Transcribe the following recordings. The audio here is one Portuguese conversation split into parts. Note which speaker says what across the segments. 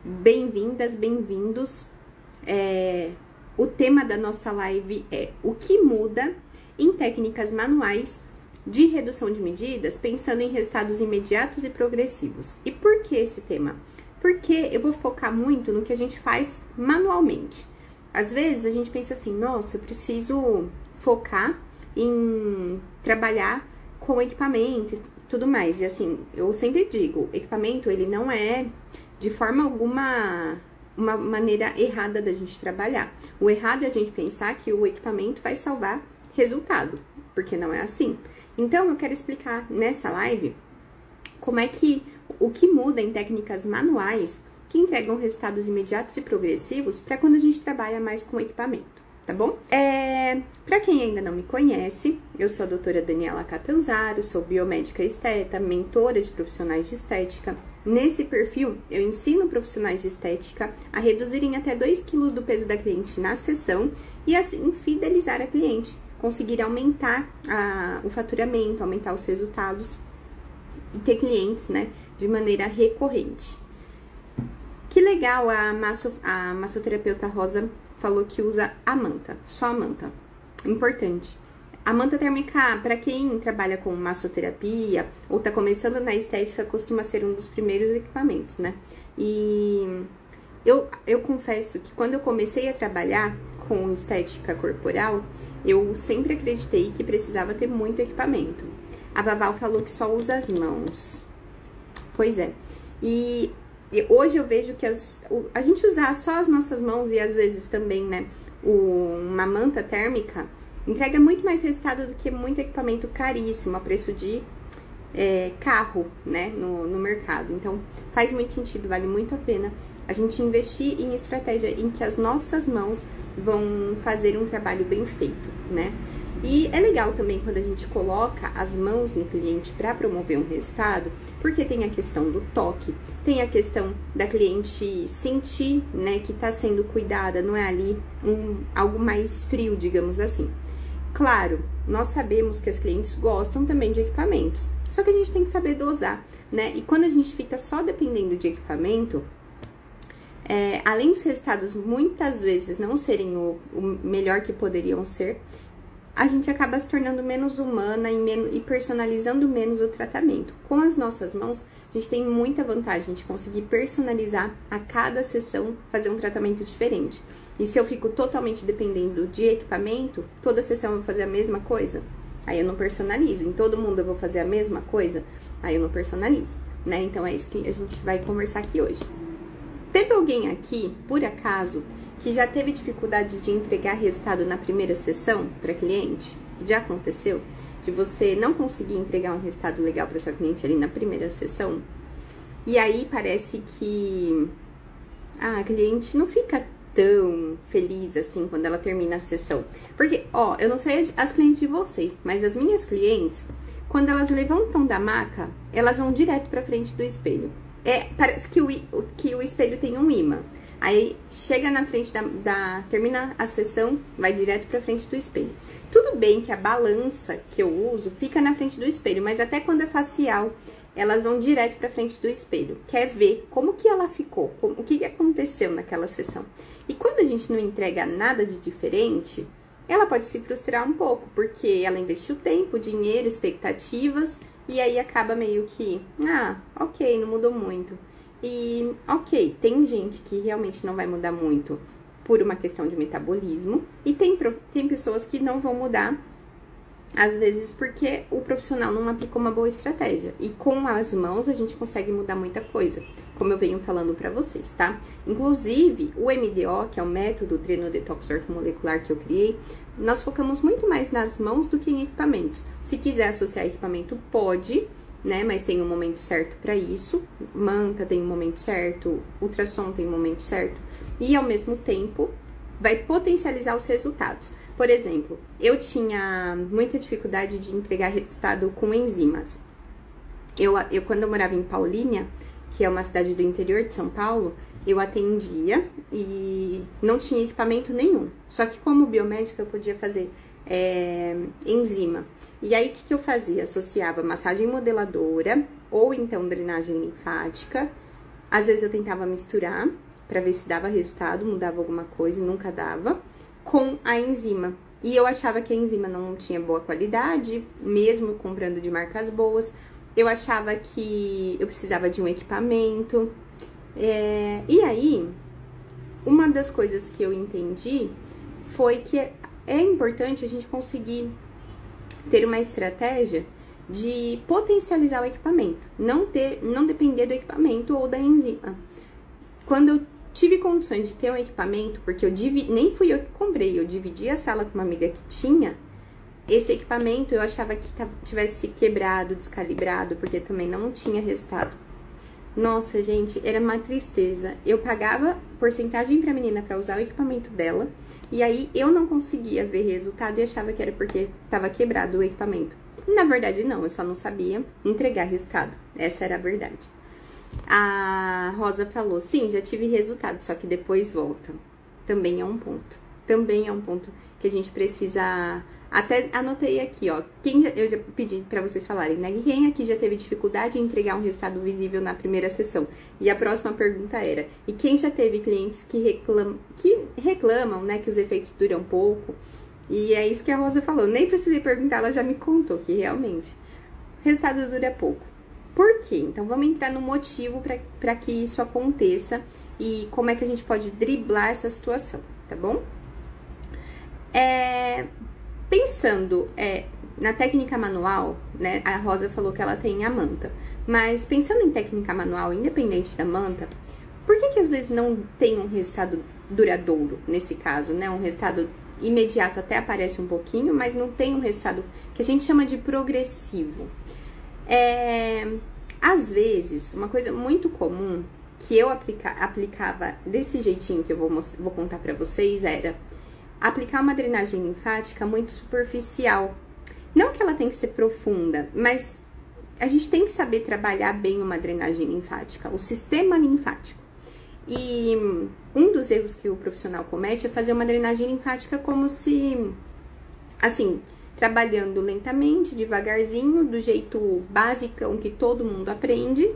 Speaker 1: Bem-vindas, bem-vindos. O tema da nossa live é o que muda em técnicas manuais de redução de medidas, pensando em resultados imediatos e progressivos. E por que esse tema? Porque eu vou focar muito no que a gente faz manualmente. Às vezes a gente pensa assim, nossa, eu preciso focar em trabalhar com equipamento e tudo mais. E assim, eu sempre digo, equipamento ele não é de forma alguma uma maneira errada da gente trabalhar. O errado é a gente pensar que o equipamento vai salvar resultado, porque não é assim. Então, eu quero explicar nessa live como é que o que muda em técnicas manuais que entregam resultados imediatos e progressivos para quando a gente trabalha mais com equipamento, tá bom? Para quem ainda não me conhece, eu sou a doutora Daniela Catanzaro, sou biomédica esteta, mentora de profissionais de estética. Nesse perfil, eu ensino profissionais de estética a reduzirem até 2 kg do peso da cliente na sessão e assim fidelizar a cliente, conseguir aumentar o faturamento, aumentar os resultados e ter clientes, né, de maneira recorrente. Que legal, a massoterapeuta Rosa falou que usa a manta, só a manta. Importante. A manta térmica, para quem trabalha com massoterapia ou tá começando na estética, costuma ser um dos primeiros equipamentos, né? E eu confesso que quando eu comecei a trabalhar com estética corporal, eu sempre acreditei que precisava ter muito equipamento. A Vaval falou que só usa as mãos. Pois é. E hoje eu vejo que a gente usar só as nossas mãos e às vezes também, né, uma manta térmica entrega muito mais resultado do que muito equipamento caríssimo a preço de carro, né, no mercado. Então, faz muito sentido, vale muito a pena a gente investir em estratégia em que as nossas mãos vão fazer um trabalho bem feito, né? E é legal também quando a gente coloca as mãos no cliente para promover um resultado, porque tem a questão do toque, tem a questão da cliente sentir, né, que tá sendo cuidada, não é ali algo mais frio, digamos assim. Claro, nós sabemos que as clientes gostam também de equipamentos, só que a gente tem que saber dosar, né? E quando a gente fica só dependendo de equipamento, além dos resultados muitas vezes não serem o melhor que poderiam ser, a gente acaba se tornando menos humana e personalizando menos o tratamento. Com as nossas mãos, a gente tem muita vantagem de conseguir personalizar a cada sessão, fazer um tratamento diferente. E se eu fico totalmente dependendo de equipamento, toda sessão eu vou fazer a mesma coisa, aí eu não personalizo. Em todo mundo eu vou fazer a mesma coisa, aí eu não personalizo, né? Então é isso que a gente vai conversar aqui hoje. Teve alguém aqui, por acaso, que já teve dificuldade de entregar resultado na primeira sessão para cliente? Já aconteceu? De você não conseguir entregar um resultado legal para sua cliente ali na primeira sessão? E aí parece que a cliente não fica tão feliz assim quando ela termina a sessão. Porque, ó, eu não sei as clientes de vocês, mas as minhas clientes, quando elas levantam da maca, elas vão direto para frente do espelho. Parece que o espelho tem um imã. Aí, chega na frente termina a sessão, vai direto pra frente do espelho. Tudo bem que a balança que eu uso fica na frente do espelho, mas até quando é facial, elas vão direto pra frente do espelho. Quer ver como que ela ficou, o que aconteceu naquela sessão. E quando a gente não entrega nada de diferente, ela pode se frustrar um pouco, porque ela investiu tempo, dinheiro, expectativas, e aí acaba meio que, ok, não mudou muito. E, ok, tem gente que realmente não vai mudar muito por uma questão de metabolismo. E tem pessoas que não vão mudar, às vezes, porque o profissional não aplicou uma boa estratégia. E com as mãos a gente consegue mudar muita coisa, como eu venho falando pra vocês, tá? Inclusive, o MDO, que é o método treino detox ortomolecular que eu criei, nós focamos muito mais nas mãos do que em equipamentos. Se quiser associar equipamento, pode, né, mas tem um momento certo para isso. Manta tem um momento certo, ultrassom tem um momento certo, e ao mesmo tempo vai potencializar os resultados. Por exemplo, eu tinha muita dificuldade de entregar resultado com enzimas. Quando eu morava em Paulínia, que é uma cidade do interior de São Paulo, eu atendia e não tinha equipamento nenhum. Só que como biomédica eu podia fazer enzima. E aí, o que eu fazia? Associava massagem modeladora ou então drenagem linfática Às vezes eu tentava misturar para ver se dava resultado, mudava alguma coisa e nunca dava, com a enzima. E eu achava que a enzima não tinha boa qualidade, mesmo comprando de marcas boas. Eu achava que eu precisava de um equipamento. E aí, uma das coisas que eu entendi foi que é importante a gente conseguir ter uma estratégia de potencializar o equipamento, não depender do equipamento ou da enzima. Quando eu tive condições de ter um equipamento, porque nem fui eu que comprei, eu dividi a sala com uma amiga que tinha, esse equipamento eu achava que tivesse quebrado, descalibrado, porque também não tinha resultado. Nossa, gente, era uma tristeza. Eu pagava porcentagem pra menina pra usar o equipamento dela, e aí eu não conseguia ver resultado e achava que era porque tava quebrado o equipamento. Na verdade, não, eu só não sabia entregar resultado. Essa era a verdade. A Rosa falou, sim, já tive resultado, só que depois volta. Também é um ponto. Também é um ponto que a gente precisa... Até anotei aqui, ó, eu já pedi pra vocês falarem, né? Quem aqui já teve dificuldade em entregar um resultado visível na primeira sessão? E a próxima pergunta era, e quem já teve clientes que reclamam, né, que os efeitos duram pouco? E é isso que a Rosa falou, nem precisei perguntar, ela já me contou que realmente o resultado dura pouco. Por quê? Então, vamos entrar no motivo para que isso aconteça e como é que a gente pode driblar essa situação, tá bom? Pensando na técnica manual, né? A Rosa falou que ela tem a manta, mas pensando em técnica manual, independente da manta, por que às vezes não tem um resultado duradouro nesse caso, né? Um resultado imediato até aparece um pouquinho, mas não tem um resultado que a gente chama de progressivo. Às vezes, uma coisa muito comum que eu aplicava desse jeitinho que eu vou contar pra vocês era aplicar uma drenagem linfática muito superficial. Não que ela tem que ser profunda, mas a gente tem que saber trabalhar bem uma drenagem linfática, o sistema linfático. E um dos erros que o profissional comete é fazer uma drenagem linfática como se, assim, trabalhando lentamente, devagarzinho, do jeito basicão que todo mundo aprende,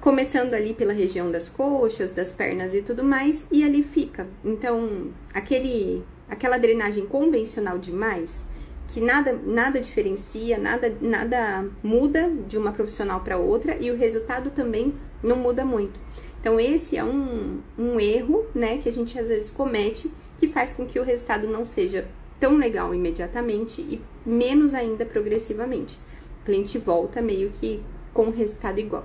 Speaker 1: começando ali pela região das coxas, das pernas e tudo mais, e ali fica. Então, aquela drenagem convencional demais, que nada diferencia, nada muda de uma profissional para outra, e o resultado também não muda muito. Então, esse é um erro, né, que a gente às vezes comete, que faz com que o resultado não seja tão legal imediatamente e menos ainda progressivamente. O cliente volta meio que com o resultado igual,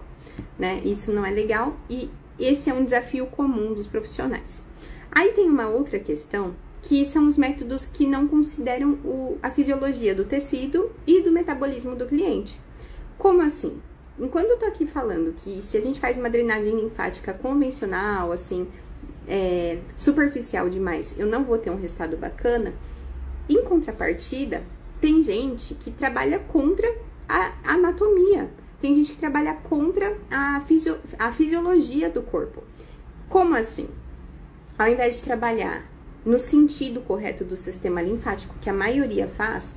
Speaker 1: né? Isso não é legal e esse é um desafio comum dos profissionais. Aí tem uma outra questão, que são os métodos que não consideram a fisiologia do tecido e do metabolismo do cliente. Como assim? Enquanto eu tô aqui falando que se a gente faz uma drenagem linfática convencional, assim, superficial demais, eu não vou ter um resultado bacana, em contrapartida, tem gente que trabalha contra a anatomia, tem gente que trabalha contra a fisiologia do corpo. Como assim? Ao invés de trabalhar no sentido correto do sistema linfático, que a maioria faz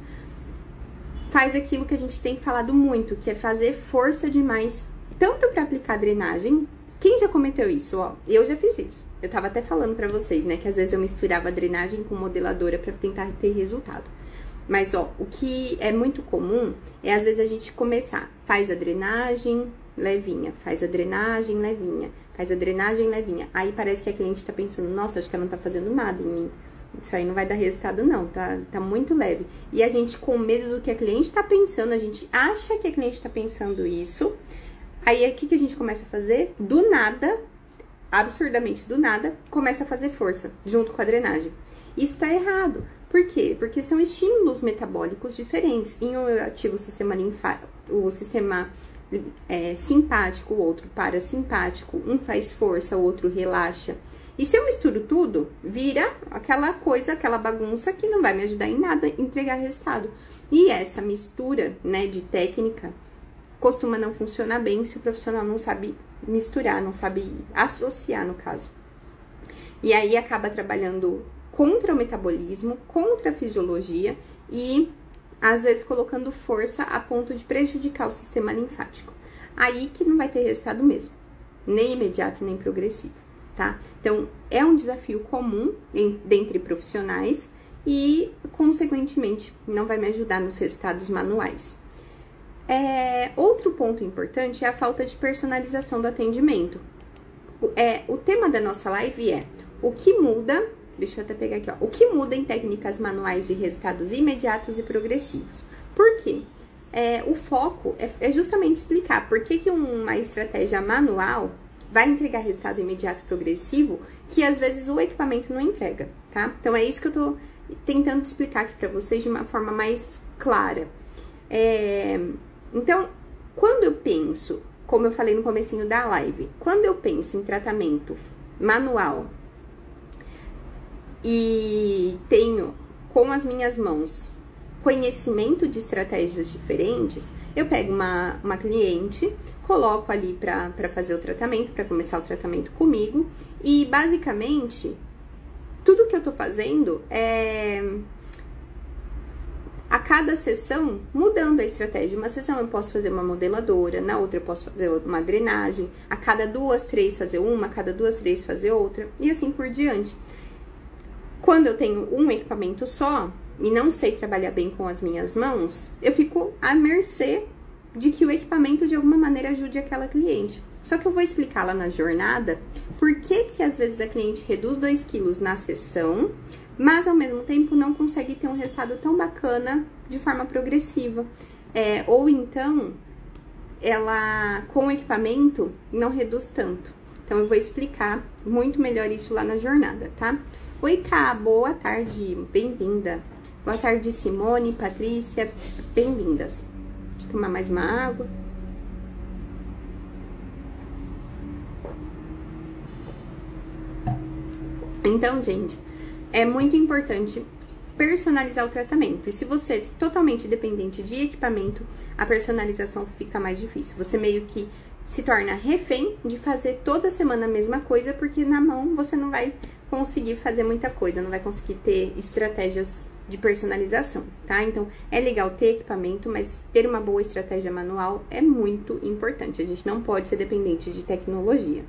Speaker 1: aquilo que a gente tem falado muito, que é fazer força demais, tanto para aplicar drenagem. Quem já cometeu isso? Ó, eu já fiz isso. Eu tava até falando pra vocês, né, que às vezes eu misturava a drenagem com modeladora pra tentar ter resultado. Mas, ó, o que é muito comum é às vezes a gente começar, faz a drenagem levinha, faz a drenagem levinha, faz a drenagem levinha. Aí parece que a cliente tá pensando, nossa, acho que ela não tá fazendo nada em mim. Isso aí não vai dar resultado não, tá muito leve. E a gente, com medo do que a cliente tá pensando, a gente acha que a cliente tá pensando isso. Aí, o que a gente começa a fazer? Do nada, absurdamente do nada, começa a fazer força, junto com a drenagem. Isso tá errado. Por quê? Porque são estímulos metabólicos diferentes. Em um eu ativo o sistema linfático, o sistema simpático, o outro parasimpático. Um faz força, o outro relaxa. E se eu misturo tudo, vira aquela coisa, aquela bagunça que não vai me ajudar em nada a entregar resultado. E essa mistura, né, de técnica costuma não funcionar bem se o profissional não sabe misturar, não sabe associar, no caso. E aí acaba trabalhando contra o metabolismo, contra a fisiologia e, às vezes, colocando força a ponto de prejudicar o sistema linfático. Aí que não vai ter resultado mesmo. nem imediato nem progressivo, tá? Então, é um desafio comum dentre profissionais e, consequentemente, não vai me ajudar nos resultados manuais. Outro ponto importante é a falta de personalização do atendimento. O tema da nossa live é o que muda, deixa eu até pegar aqui, ó, o que muda em técnicas manuais de resultados imediatos e progressivos. Por quê? O foco é justamente explicar por que uma estratégia manual vai entregar resultado imediato e progressivo que às vezes o equipamento não entrega, tá? Então, é isso que eu tô tentando explicar aqui pra vocês de uma forma mais clara. Então, quando eu penso, como eu falei no comecinho da live, quando eu penso em tratamento manual e tenho com as minhas mãos conhecimento de estratégias diferentes, eu pego uma cliente, coloco ali para fazer o tratamento, para começar o tratamento comigo, e basicamente tudo que eu tô fazendo é a cada sessão mudando a estratégia. Uma sessão eu posso fazer uma modeladora, na outra eu posso fazer uma drenagem, a cada 2, 3 fazer uma, a cada 2, 3 fazer outra, e assim por diante. Quando eu tenho um equipamento só e não sei trabalhar bem com as minhas mãos, eu fico à mercê de que o equipamento de alguma maneira ajude aquela cliente. Só que eu vou explicar lá na jornada por que às vezes a cliente reduz 2 quilos na sessão, mas ao mesmo tempo não consegue ter um resultado tão bacana de forma progressiva. Ou então, ela com o equipamento não reduz tanto. Então, eu vou explicar muito melhor isso lá na jornada, tá? Oi, Ká, boa tarde, bem-vinda. Boa tarde, Simone, Patrícia, bem-vindas. Deixa eu tomar mais uma água. Então, gente, é muito importante personalizar o tratamento. E se você é totalmente dependente de equipamento, a personalização fica mais difícil. Você meio que se torna refém de fazer toda semana a mesma coisa, porque na mão você não vai conseguir fazer muita coisa, não vai conseguir ter estratégias de personalização, tá? Então, é legal ter equipamento, mas ter uma boa estratégia manual é muito importante. A gente não pode ser dependente de tecnologia.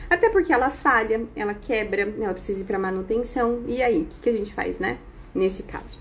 Speaker 1: Até porque ela falha, ela quebra, ela precisa ir para manutenção. E aí, o que a gente faz, né? Nesse caso.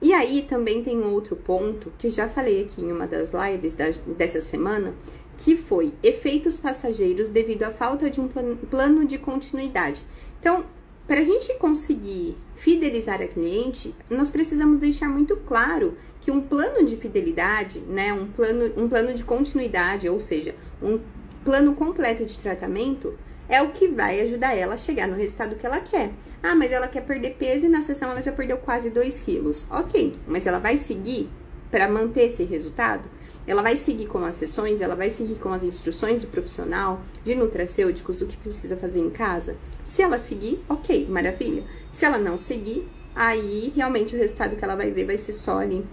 Speaker 1: E aí, também tem um outro ponto, que eu já falei aqui em uma das lives dessa semana, que foi efeitos passageiros devido à falta de um plano de continuidade. Então, para a gente conseguir fidelizar a cliente, nós precisamos deixar muito claro que um plano de fidelidade, né, um plano de continuidade, ou seja, um plano completo de tratamento, é o que vai ajudar ela a chegar no resultado que ela quer. Ah, mas ela quer perder peso e na sessão ela já perdeu quase 2 quilos. Ok, mas ela vai seguir para manter esse resultado? Ela vai seguir com as sessões, ela vai seguir com as instruções do profissional, de nutracêuticos, do que precisa fazer em casa? Se ela seguir, ok, maravilha. Se ela não seguir, aí realmente o resultado que ela vai ver vai ser só ali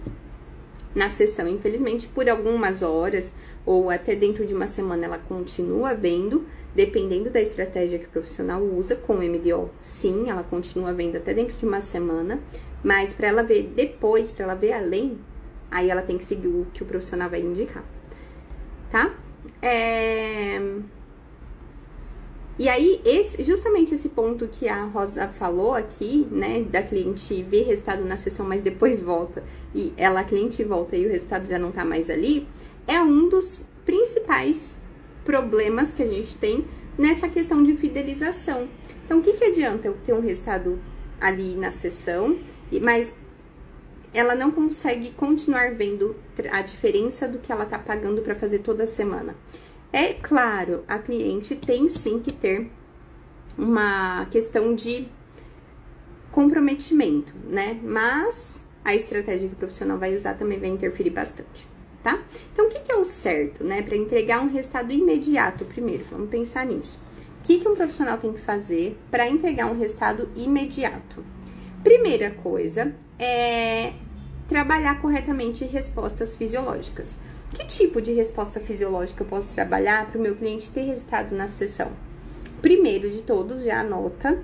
Speaker 1: na sessão. Infelizmente, por algumas horas ou até dentro de uma semana ela continua vendo, dependendo da estratégia que o profissional usa. Com o MDO, sim, ela continua vendo até dentro de uma semana, mas para ela ver depois, para ela ver além, aí ela tem que seguir o que o profissional vai indicar, tá? E aí, justamente esse ponto que a Rosa falou aqui, né, da cliente ver resultado na sessão, mas depois volta, e a cliente volta e o resultado já não tá mais ali, é um dos principais problemas que a gente tem nessa questão de fidelização. Então, o que adianta eu ter um resultado ali na sessão, mas ela não consegue continuar vendo a diferença do que ela tá pagando para fazer toda semana? É claro, a cliente tem sim que ter uma questão de comprometimento, né? Mas a estratégia que o profissional vai usar também vai interferir bastante, tá? Então, o que é o certo, né? Para entregar um resultado imediato primeiro, vamos pensar nisso. O que um profissional tem que fazer para entregar um resultado imediato? Primeira coisa é trabalhar corretamente respostas fisiológicas. Que tipo de resposta fisiológica eu posso trabalhar para o meu cliente ter resultado na sessão? Primeiro de todos, já anota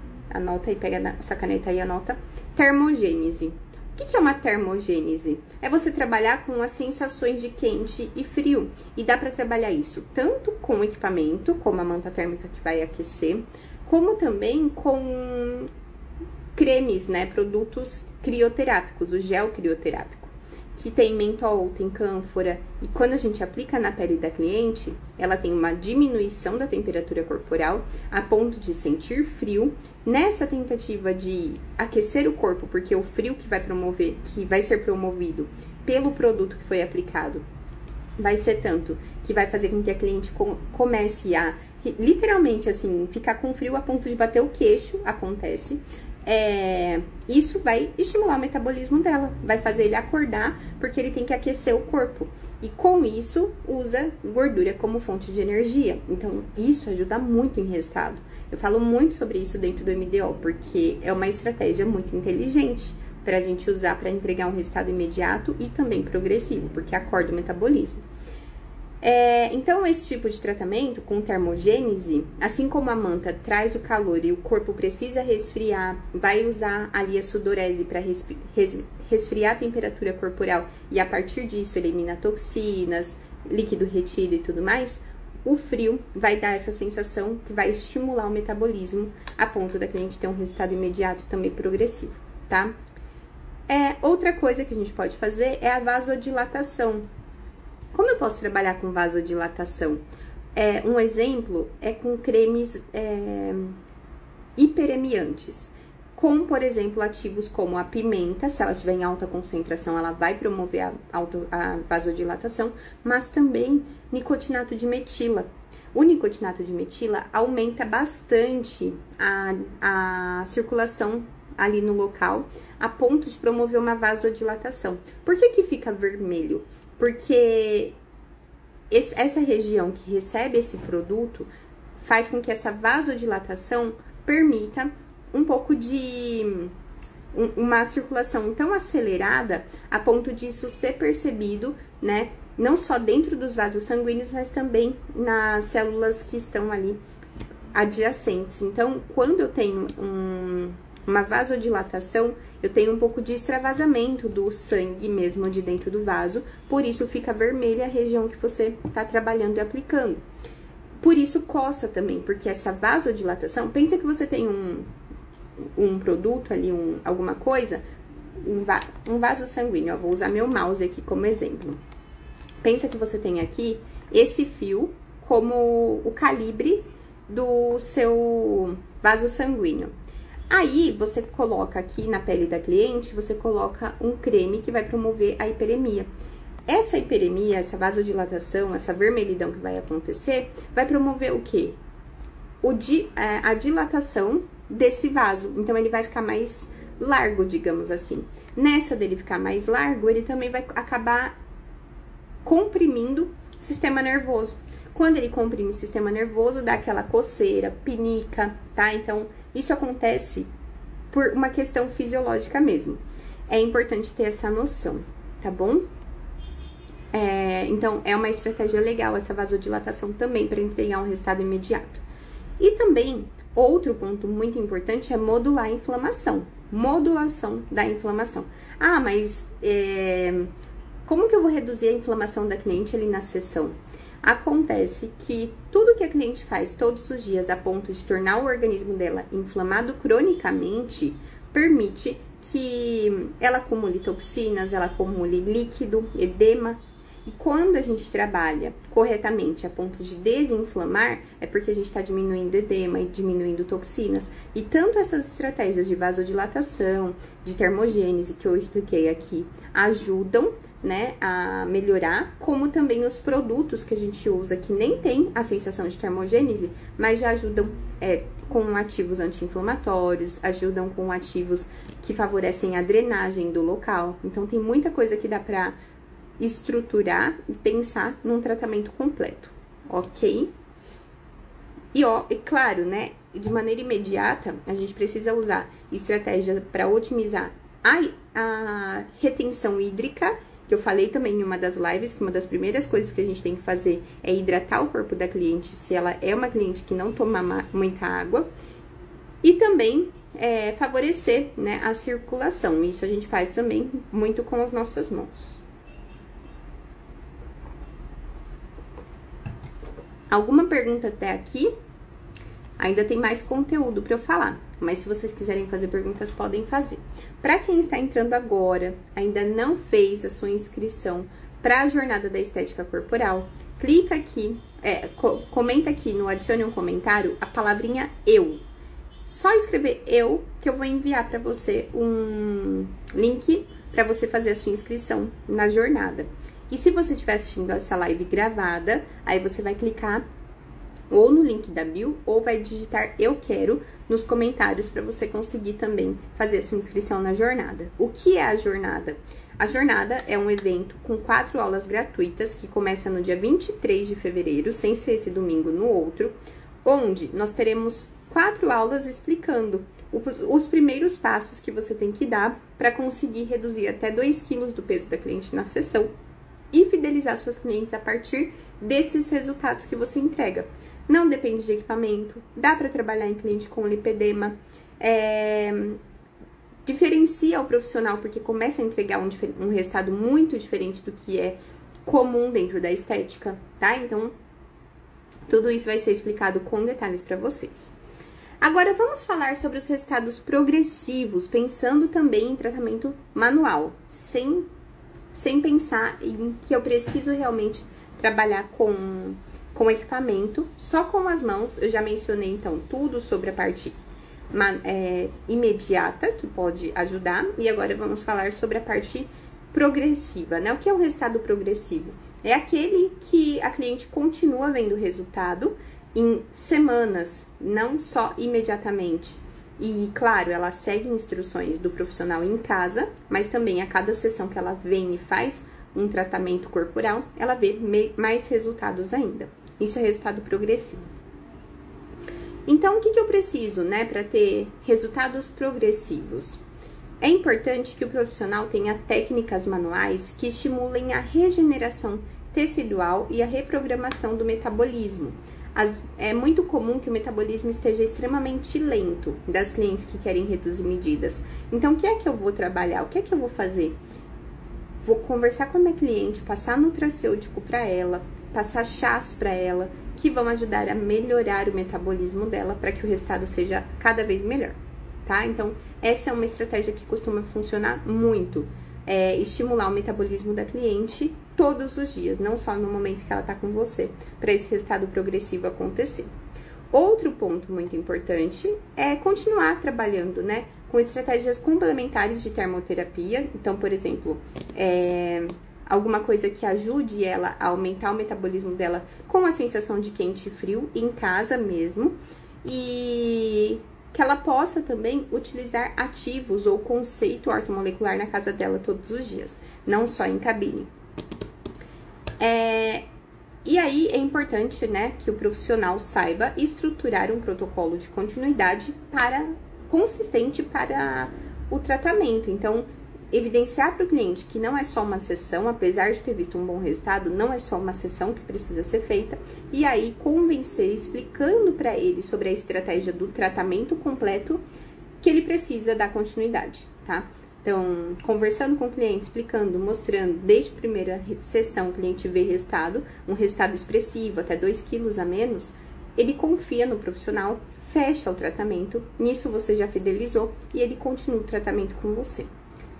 Speaker 1: aí, pega essa caneta aí e anota, termogênese. O que é uma termogênese? É você trabalhar com as sensações de quente e frio. E dá para trabalhar isso tanto com equipamento, como a manta térmica que vai aquecer, como também com cremes, né? Produtos crioterápicos, o gel crioterápico, que tem mentol, tem cânfora. E quando a gente aplica na pele da cliente, ela tem uma diminuição da temperatura corporal a ponto de sentir frio. Nessa tentativa de aquecer o corpo, porque o frio que vai ser promovido pelo produto que foi aplicado, vai ser tanto que vai fazer com que a cliente comece a, literalmente assim, ficar com frio a ponto de bater o queixo, acontece. Isso vai estimular o metabolismo dela, vai fazer ele acordar, porque ele tem que aquecer o corpo. E com isso, usa gordura como fonte de energia. Então, isso ajuda muito em resultado. Eu falo muito sobre isso dentro do MDO, porque é uma estratégia muito inteligente pra gente usar para entregar um resultado imediato e também progressivo, porque acorda o metabolismo. Então, esse tipo de tratamento com termogênese, assim como a manta traz o calor e o corpo precisa resfriar, vai usar ali a sudorese para resfriar a temperatura corporal e a partir disso elimina toxinas, líquido retido e tudo mais, o frio vai dar essa sensação que vai estimular o metabolismo a ponto da cliente ter um resultado imediato e também progressivo, tá? Outra coisa que a gente pode fazer é a vasodilatação. Como eu posso trabalhar com vasodilatação? Um exemplo é com cremes hiperemiantes, com, por exemplo, ativos como a pimenta. Se ela estiver em alta concentração, ela vai promover a vasodilatação, mas também nicotinato de metila. O nicotinato de metila aumenta bastante a circulação ali no local, a ponto de promover uma vasodilatação. Por que fica vermelho? Porque essa região que recebe esse produto faz com que essa vasodilatação permita um pouco de uma circulação tão acelerada a ponto disso ser percebido, né? Não só dentro dos vasos sanguíneos, mas também nas células que estão ali adjacentes. Então, quando eu tenho uma vasodilatação, eu tenho um pouco de extravasamento do sangue mesmo de dentro do vaso, por isso fica vermelha a região que você está trabalhando e aplicando. Por isso coça também, porque essa vasodilatação, pensa que você tem um produto ali, alguma coisa, um vaso sanguíneo, ó, vou usar meu mouse aqui como exemplo. Pensa que você tem aqui esse fio como o calibre do seu vaso sanguíneo. Aí, você coloca aqui na pele da cliente, você coloca um creme que vai promover a hiperemia. Essa hiperemia, essa vasodilatação, essa vermelhidão que vai acontecer, vai promover o quê? A dilatação desse vaso. Então, ele vai ficar mais largo, digamos assim. Nessa dele ficar mais largo, ele também vai acabar comprimindo o sistema nervoso. Quando ele comprime o sistema nervoso, dá aquela coceira, pinica, tá? Então, isso acontece por uma questão fisiológica mesmo. É importante ter essa noção, tá bom? Então, é uma estratégia legal essa vasodilatação também para entregar um resultado imediato. E também, outro ponto muito importante é modular a inflamação. Modulação da inflamação. Ah, mas como que eu vou reduzir a inflamação da cliente ali na sessão? Acontece que tudo que a cliente faz todos os dias a ponto de tornar o organismo dela inflamado cronicamente, permite que ela acumule toxinas, ela acumule líquido, edema. E quando a gente trabalha corretamente a ponto de desinflamar, é porque a gente está diminuindo edema e diminuindo toxinas. E tanto essas estratégias de vasodilatação, de termogênese que eu expliquei aqui, ajudam, né, a melhorar, como também os produtos que a gente usa que nem tem a sensação de termogênese, mas já ajudam com ativos anti-inflamatórios, ajudam com ativos que favorecem a drenagem do local. Então, tem muita coisa que dá pra estruturar e pensar num tratamento completo, ok? E claro, né, de maneira imediata, a gente precisa usar estratégia para otimizar a retenção hídrica, que eu falei também em uma das lives, que uma das primeiras coisas que a gente tem que fazer é hidratar o corpo da cliente, se ela é uma cliente que não toma muita água. E também favorecer, né, a circulação. Isso a gente faz também muito com as nossas mãos. Alguma pergunta até aqui? Ainda tem mais conteúdo para eu falar, mas se vocês quiserem fazer perguntas, podem fazer. Para quem está entrando agora, ainda não fez a sua inscrição para a Jornada da Estética Corporal, clica aqui, comenta aqui no Adicione um Comentário a palavrinha eu. Só escrever eu, que eu vou enviar para você um link para você fazer a sua inscrição na jornada. E se você estiver assistindo essa live gravada, aí você vai clicar ou no link da bio, ou vai digitar eu quero nos comentários para você conseguir também fazer a sua inscrição na jornada. O que é a jornada? A jornada é um evento com 4 aulas gratuitas que começa no dia 23 de fevereiro, sem ser esse domingo no outro, onde nós teremos 4 aulas explicando os primeiros passos que você tem que dar para conseguir reduzir até 2 quilos do peso da cliente na sessão e fidelizar suas clientes a partir desses resultados que você entrega. Não depende de equipamento, dá para trabalhar em cliente com lipedema, diferencia o profissional porque começa a entregar um resultado muito diferente do que é comum dentro da estética, tá? Então, tudo isso vai ser explicado com detalhes para vocês. Agora, vamos falar sobre os resultados progressivos, pensando também em tratamento manual, sem pensar em que eu preciso realmente trabalhar com equipamento, só com as mãos. Eu já mencionei, então, tudo sobre a parte imediata, que pode ajudar, e agora vamos falar sobre a parte progressiva, né? O que é o resultado progressivo? É aquele que a cliente continua vendo o resultado em semanas, não só imediatamente. E, claro, ela segue instruções do profissional em casa, mas também a cada sessão que ela vem e faz um tratamento corporal, ela vê mais resultados ainda. Isso é resultado progressivo. Então, o que eu preciso, né, para ter resultados progressivos? É importante que o profissional tenha técnicas manuais que estimulem a regeneração tecidual e a reprogramação do metabolismo. É muito comum que o metabolismo esteja extremamente lento das clientes que querem reduzir medidas. Então, o que é que eu vou trabalhar? O que é que eu vou fazer? Vou conversar com a minha cliente, passar nutracêutico para ela, passar chás para ela, que vão ajudar a melhorar o metabolismo dela para que o resultado seja cada vez melhor, tá? Então, essa é uma estratégia que costuma funcionar muito. Estimular o metabolismo da cliente todos os dias, não só no momento que ela tá com você, para esse resultado progressivo acontecer. Outro ponto muito importante é continuar trabalhando, né, com estratégias complementares de termoterapia. Então, por exemplo, alguma coisa que ajude ela a aumentar o metabolismo dela com a sensação de quente e frio, em casa mesmo, e que ela possa também utilizar ativos ou conceito ortomolecular na casa dela todos os dias, não só em cabine. E aí é importante, né, que o profissional saiba estruturar um protocolo de continuidade consistente para o tratamento. Então, evidenciar para o cliente que não é só uma sessão, apesar de ter visto um bom resultado, não é só uma sessão que precisa ser feita, e aí convencer, explicando para ele sobre a estratégia do tratamento completo que ele precisa dar continuidade, tá? Então, conversando com o cliente, explicando, mostrando, desde a primeira sessão o cliente vê resultado, um resultado expressivo, até 2 quilos a menos, ele confia no profissional, fecha o tratamento, nisso você já fidelizou e ele continua o tratamento com você.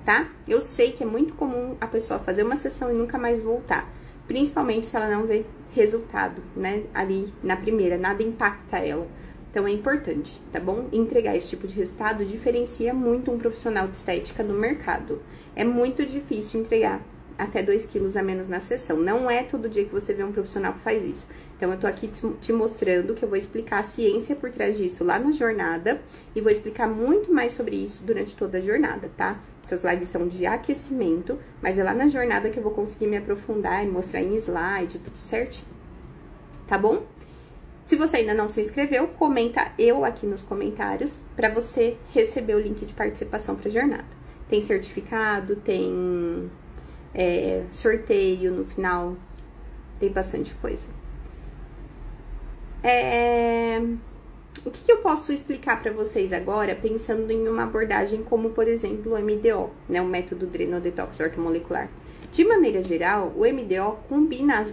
Speaker 1: Tá? Eu sei que é muito comum a pessoa fazer uma sessão e nunca mais voltar, principalmente se ela não vê resultado, né, ali na primeira, nada impacta ela. Então, é importante, tá bom? Entregar esse tipo de resultado diferencia muito um profissional de estética no mercado. É muito difícil entregar até 2 quilos a menos na sessão. Não é todo dia que você vê um profissional que faz isso. Então, eu tô aqui te mostrando que eu vou explicar a ciência por trás disso lá na jornada e vou explicar muito mais sobre isso durante toda a jornada, tá? Essas lives são de aquecimento, mas é lá na jornada que eu vou conseguir me aprofundar e mostrar em slide, tudo certinho. Tá bom? Se você ainda não se inscreveu, comenta eu aqui nos comentários para você receber o link de participação para a jornada. Tem certificado, tem sorteio no final, tem bastante coisa. O que eu posso explicar para vocês agora, pensando em uma abordagem como, por exemplo, o MDO, né, o método Drenodetox ortomolecular? De maneira geral, o MDO combina as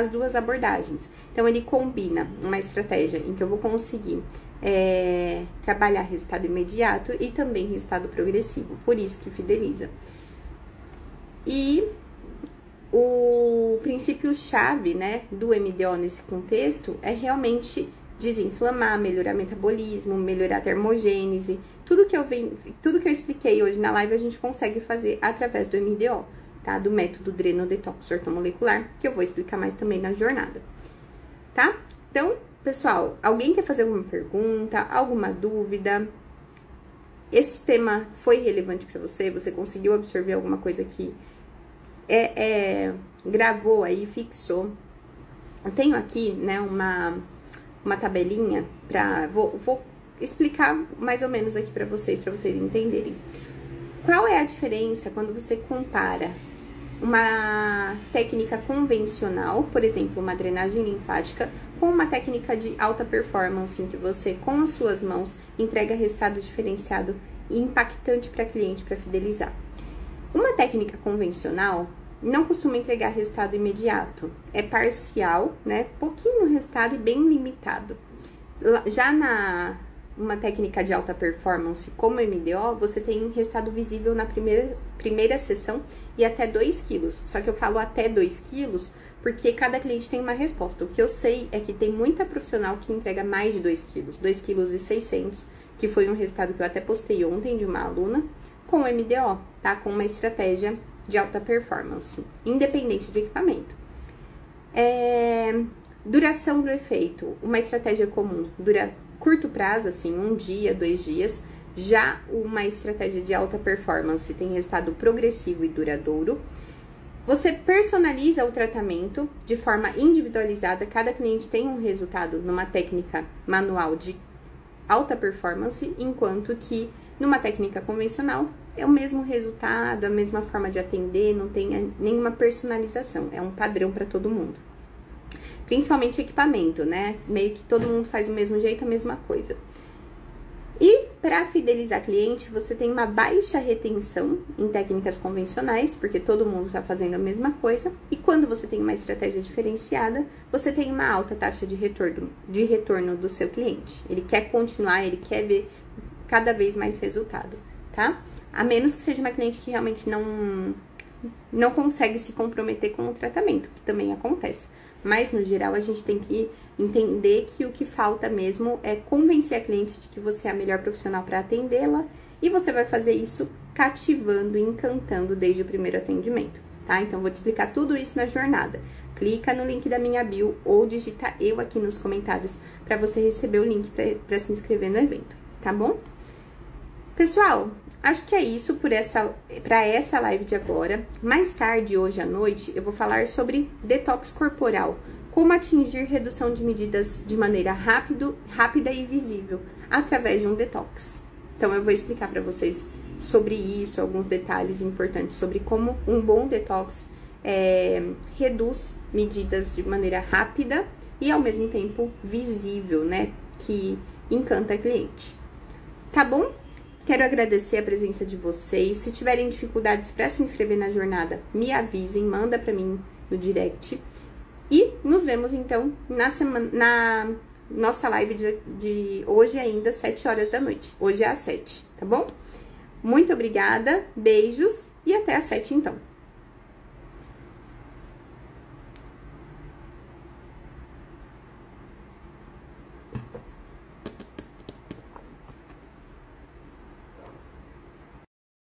Speaker 1: duas abordagens. Então, ele combina uma estratégia em que eu vou conseguir trabalhar resultado imediato e também resultado progressivo, por isso que fideliza. E o princípio-chave, né, do MDO nesse contexto é realmente desinflamar, melhorar metabolismo, melhorar a termogênese. Tudo que eu expliquei hoje na live a gente consegue fazer através do MDO, tá? Do método Drenodetox ortomolecular, que eu vou explicar mais também na jornada, tá? Então, pessoal, alguém quer fazer alguma pergunta, alguma dúvida? Esse tema foi relevante para você? Você conseguiu absorver alguma coisa que gravou aí, fixou? Eu tenho aqui, né, uma tabelinha vou explicar mais ou menos aqui para vocês entenderem. Qual é a diferença quando você compara uma técnica convencional, por exemplo, uma drenagem linfática, com uma técnica de alta performance, em que você, com as suas mãos, entrega resultado diferenciado e impactante para cliente para fidelizar? Uma técnica convencional não costuma entregar resultado imediato, é parcial, né? Pouquinho resultado e bem limitado. Já uma técnica de alta performance como o MDO, você tem um resultado visível na primeira sessão e até 2 quilos. Só que eu falo até 2 quilos porque cada cliente tem uma resposta. O que eu sei é que tem muita profissional que entrega mais de 2 quilos, 2 quilos e 600, que foi um resultado que eu até postei ontem de uma aluna, com o MDO, tá? Com uma estratégia de alta performance, independente de equipamento. Duração do efeito, uma estratégia comum dura curto prazo, assim, 1 dia, 2 dias. Já uma estratégia de alta performance tem resultado progressivo e duradouro. Você personaliza o tratamento de forma individualizada, cada cliente tem um resultado numa técnica manual de alta performance, enquanto que numa técnica convencional é o mesmo resultado, a mesma forma de atender, não tem nenhuma personalização, é um padrão para todo mundo. Principalmente equipamento, né? Meio que todo mundo faz do mesmo jeito, a mesma coisa. E para fidelizar cliente, você tem uma baixa retenção em técnicas convencionais, porque todo mundo está fazendo a mesma coisa. E quando você tem uma estratégia diferenciada, você tem uma alta taxa de retorno do seu cliente. Ele quer continuar, ele quer ver cada vez mais resultado, tá? A menos que seja uma cliente que realmente não consegue se comprometer com o tratamento, que também acontece. Mas, no geral, a gente tem que entender que o que falta mesmo é convencer a cliente de que você é a melhor profissional para atendê-la, e você vai fazer isso cativando e encantando desde o primeiro atendimento, tá? Então, vou te explicar tudo isso na jornada. Clica no link da minha bio ou digita eu aqui nos comentários para você receber o link para se inscrever no evento, tá bom? Pessoal, acho que é isso para essa live de agora. Mais tarde, hoje à noite, eu vou falar sobre detox corporal. Como atingir redução de medidas de maneira rápida e visível, através de um detox. Então, eu vou explicar para vocês sobre isso, alguns detalhes importantes sobre como um bom detox reduz medidas de maneira rápida e, ao mesmo tempo, visível, né? Que encanta a cliente. Tá bom? Quero agradecer a presença de vocês. Se tiverem dificuldades para se inscrever na jornada, me avisem, manda para mim no direct. E nos vemos, então, na nossa live de hoje ainda, 7 horas da noite. Hoje é às 7, tá bom? Muito obrigada, beijos e até às 7, então.